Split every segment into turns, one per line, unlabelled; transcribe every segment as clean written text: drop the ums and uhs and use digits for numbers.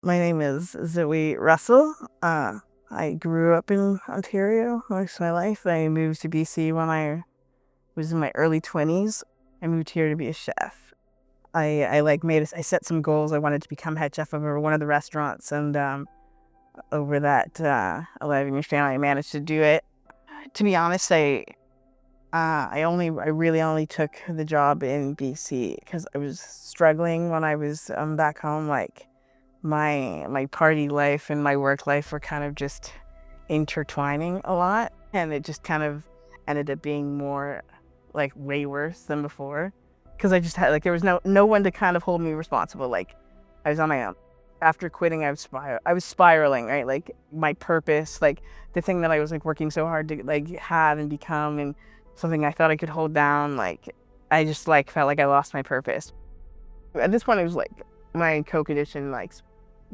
My name is Zoe Russell. I grew up in Ontario most of my life. I moved to BC when I was in my early 20s. I moved here to be a chef. I set some goals. I wanted to become head chef of one of the restaurants, and over that 11-year span, I managed to do it. To be honest, I really only took the job in BC because I was struggling when I was back home. Like my party life and my work life were kind of just intertwining a lot, and it just kind of ended up being more like way worse than before because I just had like there was no one to kind of hold me responsible. Like I was on my own. After quitting, I was spiraling, right? Like my purpose, like the thing that I was like working so hard to like have and become, and something I thought I could hold down. Like I just like felt like I lost my purpose. At this point, it was like my coke addiction like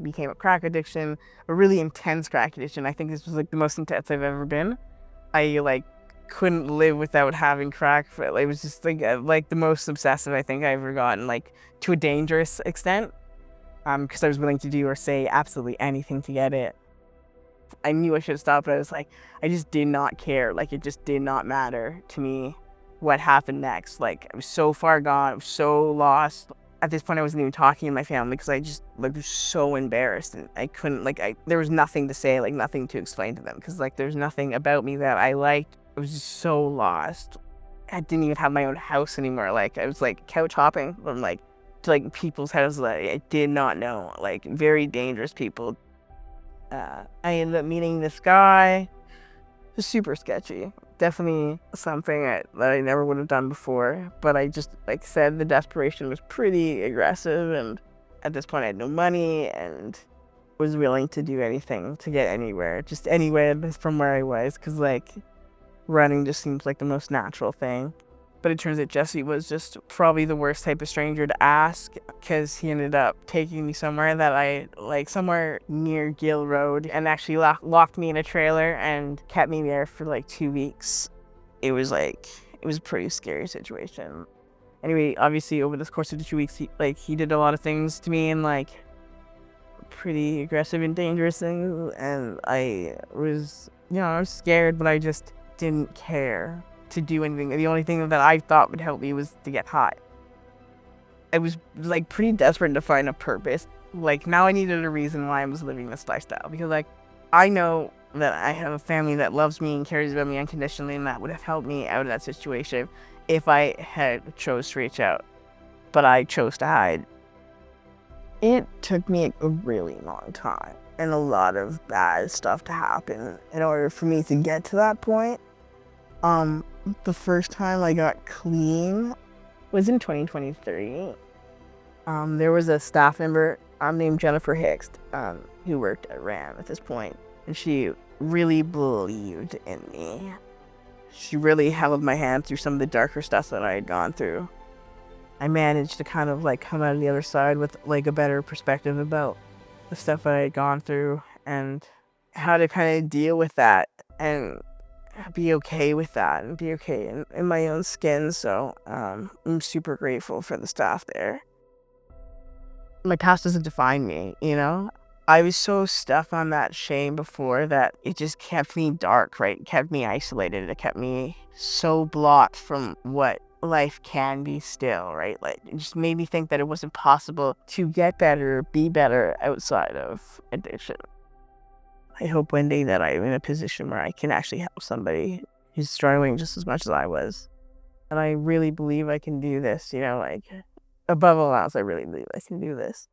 became a crack addiction, a really intense crack addiction. I think this was like the most intense I've ever been. I like couldn't live without having crack. It was just like the most obsessive I think I ever gotten, like to a dangerous extent. Because I was willing to do or say absolutely anything to get it. I knew I should stop, but I was like, I just did not care. Like it just did not matter to me what happened next. Like I was so far gone, I was so lost. At this point, I wasn't even talking to my family because I just like was so embarrassed, and I couldn't I there was nothing to say, like nothing to explain to them because like there's nothing about me that I liked. I was just so lost. I didn't even have my own house anymore. Like I was like couch hopping from like to like people's houses that I did not know, like very dangerous people. I ended up meeting this guy. It was super sketchy. Definitely something that I never would have done before. But I just, like I said, the desperation was pretty aggressive. And at this point, I had no money and was willing to do anything to get anywhere. Just anywhere from where I was. Because, like, running just seems like the most natural thing. But it turns out Jesse was just probably the worst type of stranger to ask because he ended up taking me somewhere somewhere near Gill Road, and actually locked me in a trailer and kept me there for like 2 weeks. It was a pretty scary situation. Anyway, obviously over this course of the 2 weeks, he did a lot of things to me and like pretty aggressive and dangerous things, and I was scared, but I just didn't care to do anything. The only thing that I thought would help me was to get high. I was like pretty desperate to find a purpose. Like now I needed a reason why I was living this lifestyle because like I know that I have a family that loves me and cares about me unconditionally, and that would have helped me out of that situation if I had chose to reach out. But I chose to hide. It took me a really long time and a lot of bad stuff to happen in order for me to get to that point. Um, the first time I got clean was in 2023. There was a staff member named Jennifer Hicks who worked at RAM at this point, and she really believed in me. She really held my hand through some of the darker stuff that I had gone through. I managed to kind of like come out of the other side with like a better perspective about the stuff that I had gone through and how to kind of deal with that and be okay with that and be okay in my own skin. So I'm super grateful for the staff there. My past doesn't define me, you know? I was so stuck on that shame before that it just kept me dark, right? It kept me isolated. It kept me so blocked from what life can be still, right? Like it just made me think that it wasn't possible to get better, be better outside of addiction. I hope one day that I'm in a position where I can actually help somebody who's struggling just as much as I was. And I really believe I can do this, like above all else, I really believe I can do this.